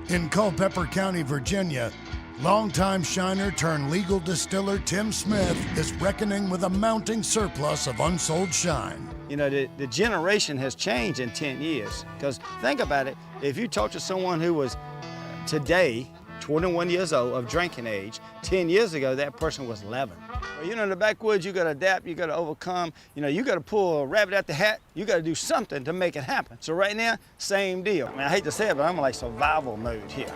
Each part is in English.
In Culpeper County, Virginia, longtime shiner turned legal distiller Tim Smith is reckoning with a mounting surplus of unsold shine. You know, the generation has changed in 10 years. Because think about it, if you talk to someone who was today 21 years old of drinking age, 10 years ago, that person was 11. Well, you know, in the backwoods, you gotta adapt, you gotta overcome, you know, you gotta pull a rabbit out the hat, you gotta do something to make it happen. So right now, same deal. I mean, I hate to say it, but I'm in like survival mode here.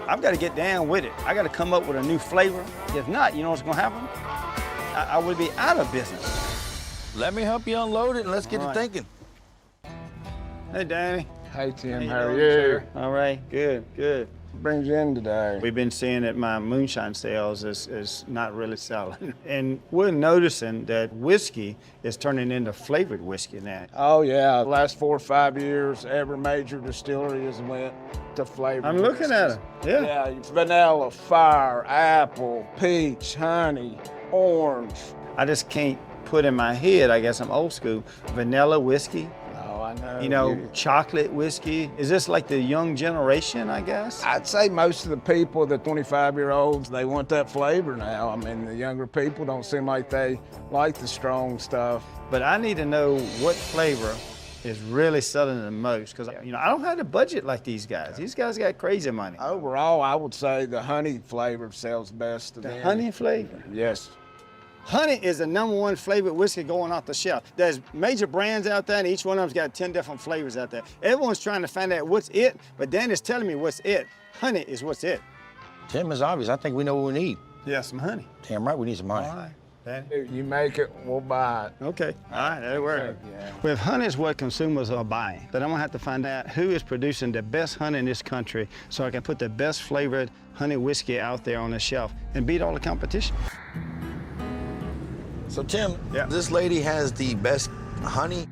I've gotta get down with it. I gotta come up with a new flavor. If not, you know what's gonna happen? I would be out of business. Let me help you unload it and let's get to thinking. Hey, Danny. Hey, Tim, how doing, are you? sir? All right, good, good. What brings you in today? We've been seeing that my moonshine sales is not really selling. And we're noticing that whiskey is turning into flavored whiskey now. Oh, yeah. The last 4 or 5 years, every major distillery has went to flavor. I'm looking at it, yeah. Yeah, vanilla, fire, apple, peach, honey, orange. I just can't put in my head, I guess I'm old school, vanilla whiskey, Oh, I know. you know, chocolate whiskey. Is this like the young generation, I guess? I'd say most of the people, the 25-year-olds, they want that flavor now. I mean, the younger people don't seem like they like the strong stuff. But I need to know what flavor is really selling the most, because, you know, I don't have the budget like these guys. These guys got crazy money. Overall, I would say the honey flavor sells best to The them. honey flavor. Yes. Honey is the #1 flavored whiskey going off the shelf. There's major brands out there, and each one of them's got 10 different flavors out there. Everyone's trying to find out what's it, but Dan is telling me what's it. Honey is what's it. Tim, is obvious. I think we know what we need. Yeah, some honey. Damn right, we need some money. All right, Danny. If you make it, we'll buy it. Okay, all right, that'll work. Yeah. Well, if honey is what consumers are buying, then I'm gonna have to find out who is producing the best honey in this country so I can put the best flavored honey whiskey out there on the shelf and beat all the competition. So, Tim, Yeah. this lady has the best honey.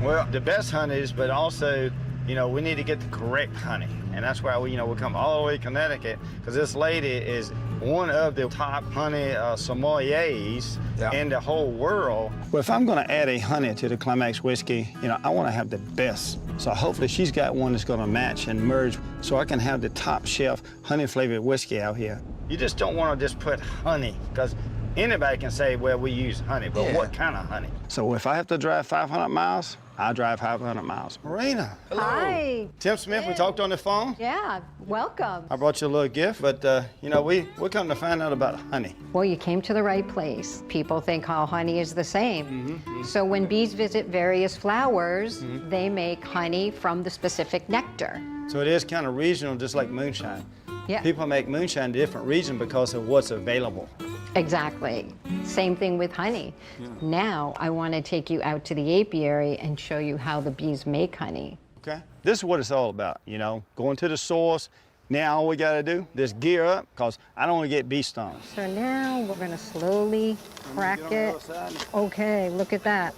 Well, the best honeys, but also, you know, we need to get the correct honey. And that's why we, you know, we come all the way to Connecticut, because this lady is one of the top honey sommeliers in the whole world. Well, if I'm gonna add a honey to the Climax whiskey, you know, I wanna have the best. So hopefully she's got one that's gonna match and merge so I can have the top shelf honey flavored whiskey out here. You just don't wanna just put honey, because anybody can say, well, we use honey, but what kind of honey? So if I have to drive 500 miles, I'll drive 500 miles. Marina. Hello. Hi. Tim Smith, we talked on the phone. Yeah, welcome. I brought you a little gift, but you know, we're coming to find out about honey. Well, you came to the right place. People think all honey is the same. So when bees visit various flowers, they make honey from the specific nectar. So it is kind of regional, just like moonshine. Yeah. People make moonshine in different regions because of what's available. Exactly. Same thing with honey. Now I want to take you out to the apiary and show you how the bees make honey. Okay? This is what it's all about, you know, going to the source. Now all we gotta do is gear up, because I don't want to get bee stings. So now we're going to slowly crack it. Okay, look at that.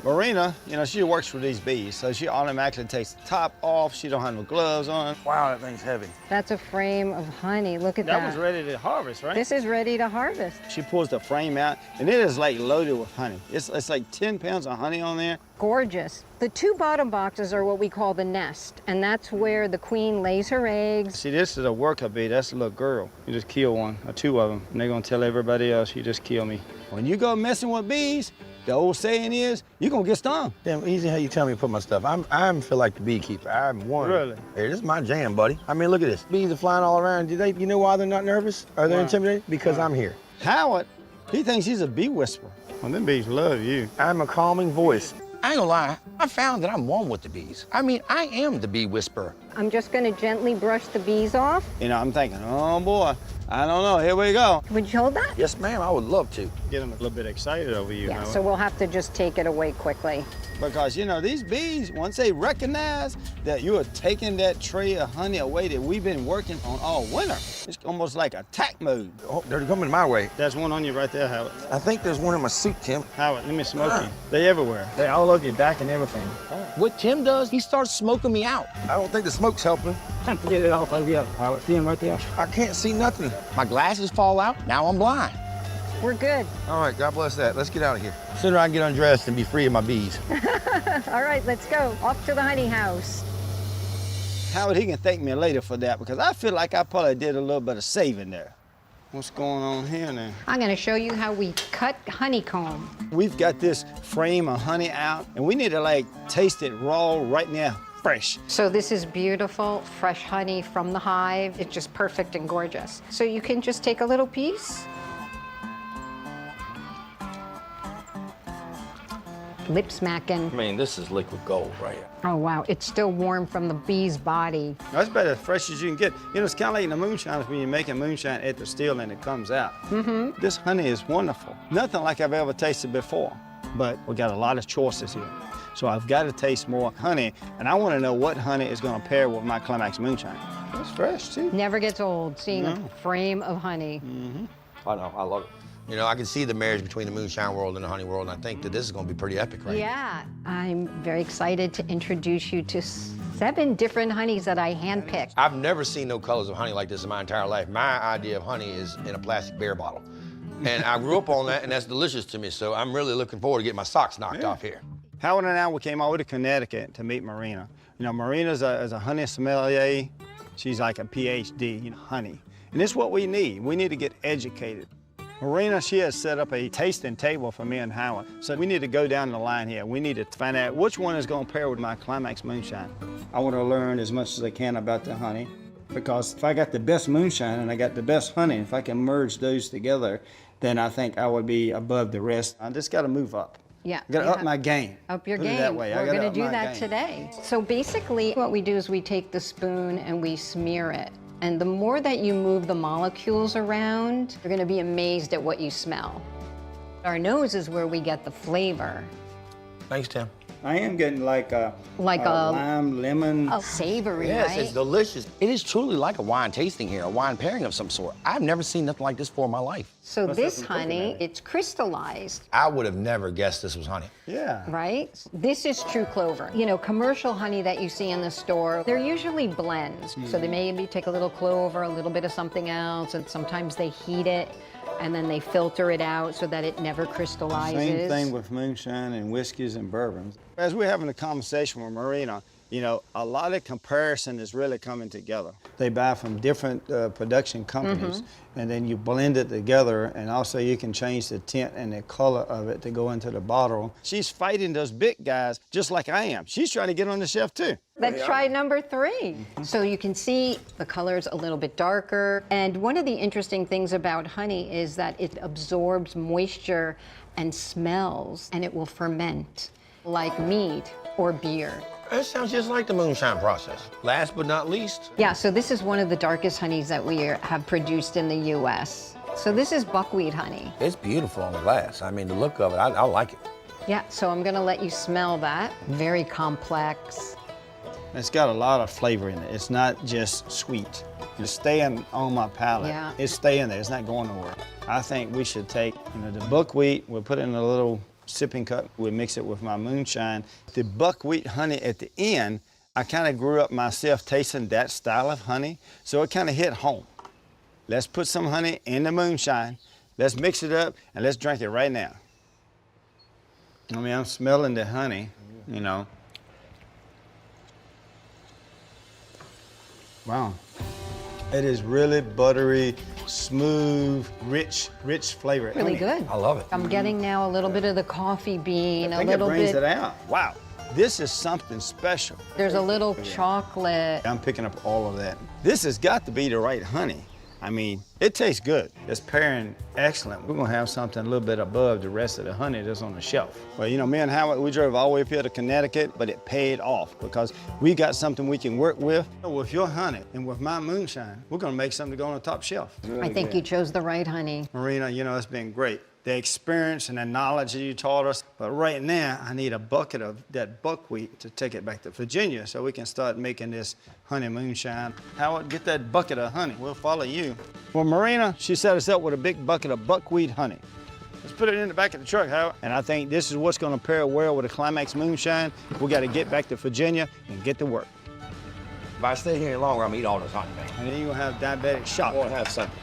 Marina, you know, she works for these bees, so she automatically takes the top off. She don't have no gloves on. Wow, that thing's heavy. That's a frame of honey. Look at that. That was ready to harvest, right? This is ready to harvest. She pulls the frame out, and it is like loaded with honey. It's like 10 pounds of honey on there. Gorgeous. The 2 bottom boxes are what we call the nest, and that's where the queen lays her eggs. See, this is a worker bee. That's a little girl. You just kill one or 2 of them, and they're gonna tell everybody else you just kill me. When you go messing with bees, the old saying is, you're gonna get stung. Damn, easy how you tell me to put my stuff. I feel like the beekeeper. I'm one. Really? Hey, this is my jam, buddy. I mean, look at this. Bees are flying all around. You know why they're not nervous? Are they intimidated? Because I'm here. Howard, he thinks he's a bee whisperer. Well, them bees love you. I'm a calming voice. I ain't gonna lie, I found that I'm one with the bees. I mean, I am the bee whisperer. I'm just going to gently brush the bees off. You know, I'm thinking, oh boy, I don't know, here we go. Would you hold that? Yes, ma'am, I would love to. Get them a little bit excited over you, Yeah, Howard. so we'll have to just take it away quickly. Because, you know, these bees, once they recognize that you are taking that tray of honey away that we've been working on all winter, it's almost like attack mode. Oh, they're coming my way. There's one on you right there, Howard. I think there's one in my suit, Tim. Howard, let me smoke you. They everywhere. They all over your back and everything. What Tim does, he starts smoking me out. I don't think the smoke's helping. Time to get it off of you, Howard. See him right there? I can't see nothing. My glasses fall out, now I'm blind. We're good. All right, God bless that. Let's get out of here. Sooner I can get undressed and be free of my bees. All right, let's go. Off to the honey house. Howard, he can thank me later for that because I feel like I probably did a little bit of saving there. What's going on here now? I'm going to show you how we cut honeycomb. We've got this frame of honey out, and we need to like taste it raw right now, fresh. So this is beautiful, fresh honey from the hive. It's just perfect and gorgeous. So you can just take a little piece. Lip smacking. I mean, this is liquid gold right here. Oh, wow. It's still warm from the bee's body. That's about as fresh as you can get. You know, it's kind of like in the moonshine when you're making moonshine at the still and it comes out. This honey is wonderful. Nothing like I've ever tasted before, but we got a lot of choices here. So I've got to taste more honey, and I want to know what honey is going to pair with my Climax moonshine. It's fresh, too. Never gets old seeing a frame of honey. I know, I love it. You know, I can see the marriage between the moonshine world and the honey world, and I think that this is going to be pretty epic, right? Yeah. I'm very excited to introduce you to 7 different honeys that I handpicked. I've never seen no colors of honey like this in my entire life. My idea of honey is in a plastic beer bottle. And I grew up on that, and that's delicious to me, so I'm really looking forward to getting my socks knocked off here. Howard and I, we came over to Connecticut to meet Marina. You know, Marina's a honey sommelier. She's like a PhD in honey. And this is what we need. We need to get educated. Marina, she has set up a tasting table for me and Howard. So we need to go down the line here. We need to find out which one is going to pair with my Climax moonshine. I want to learn as much as I can about the honey, because if I got the best moonshine and I got the best honey, if I can merge those together, then I think I would be above the rest. I just got to move up. Yeah. I got to up my game. Up your Put it game. that way. I We're gotta going to up do my that game. today. So basically what we do is we take the spoon and we smear it. And the more that you move the molecules around, you're going to be amazed at what you smell. Our nose is where we get the flavor. Thanks, Tim. I am getting like a lime, lemon. Savory, Yes, right? it's delicious. It is truly like a wine tasting here, a wine pairing of some sort. I've never seen nothing like this before in my life. So this honey, it's crystallized, I would have never guessed this was honey. Yeah. right? This is true clover. You know, commercial honey that you see in the store, they're usually blends. So they maybe take a little clover, a little bit of something else, and sometimes they heat it, and then they filter it out so that it never crystallizes. Same thing with moonshine and whiskeys and bourbons. As we're having a conversation with Marina, you know, a lot of comparison is really coming together. They buy from different production companies, and then you blend it together, and also you can change the tint and the color of it to go into the bottle. She's fighting those big guys just like I am. She's trying to get on the shelf too. Let's try number 3. So you can see the color's a little bit darker. And one of the interesting things about honey is that it absorbs moisture and smells, and it will ferment like mead or beer. That sounds just like the moonshine process. Last but not least, Yeah, so this is one of the darkest honeys that we have produced in the U.S. So this is buckwheat honey. it's beautiful on the glass. I mean, the look of it, I like it. Yeah, so I'm gonna let you smell that. Very complex. It's got a lot of flavor in it. It's not just sweet. It's staying on my palate. Yeah. It's staying there. It's not going nowhere. I think we should take, you know, the buckwheat, we'll put it in a little sipping cup. We'll mix it with my moonshine. The buckwheat honey at the end, I kind of grew up myself tasting that style of honey, so it kind of hit home. Let's put some honey in the moonshine. Let's mix it up, and let's drink it right now. I mean, I'm smelling the honey, you know. Wow. It is really buttery, smooth, rich flavor. Really honey. good. I love it. I'm getting now a little bit of the coffee bean, I a think little it brings bit. it out. Wow. This is something special. There's a little chocolate. I'm picking up all of that. This has got to be the right honey. I mean, it tastes good. It's pairing excellent. We're gonna have something a little bit above the rest of the honey that's on the shelf. Well, you know, me and Howard, we drove all the way up here to Connecticut, but it paid off because we got something we can work with. With your honey and with my moonshine, we're gonna make something to go on the top shelf. I think you chose the right honey. Marina, you know, it's been great. The experience and the knowledge that you taught us. But right now, I need a bucket of that buckwheat to take it back to Virginia so we can start making this honey moonshine. Howard, get that bucket of honey. We'll follow you. Well, Marina, she set us up with a big bucket of buckwheat honey. Let's put it in the back of the truck, Howard. And I think this is what's going to pair well with a Climax moonshine. We got to get back to Virginia and get to work. If I stay here any longer, I'm gonna eat all this honey, man. And then you're going to have diabetic shock. I want to have something.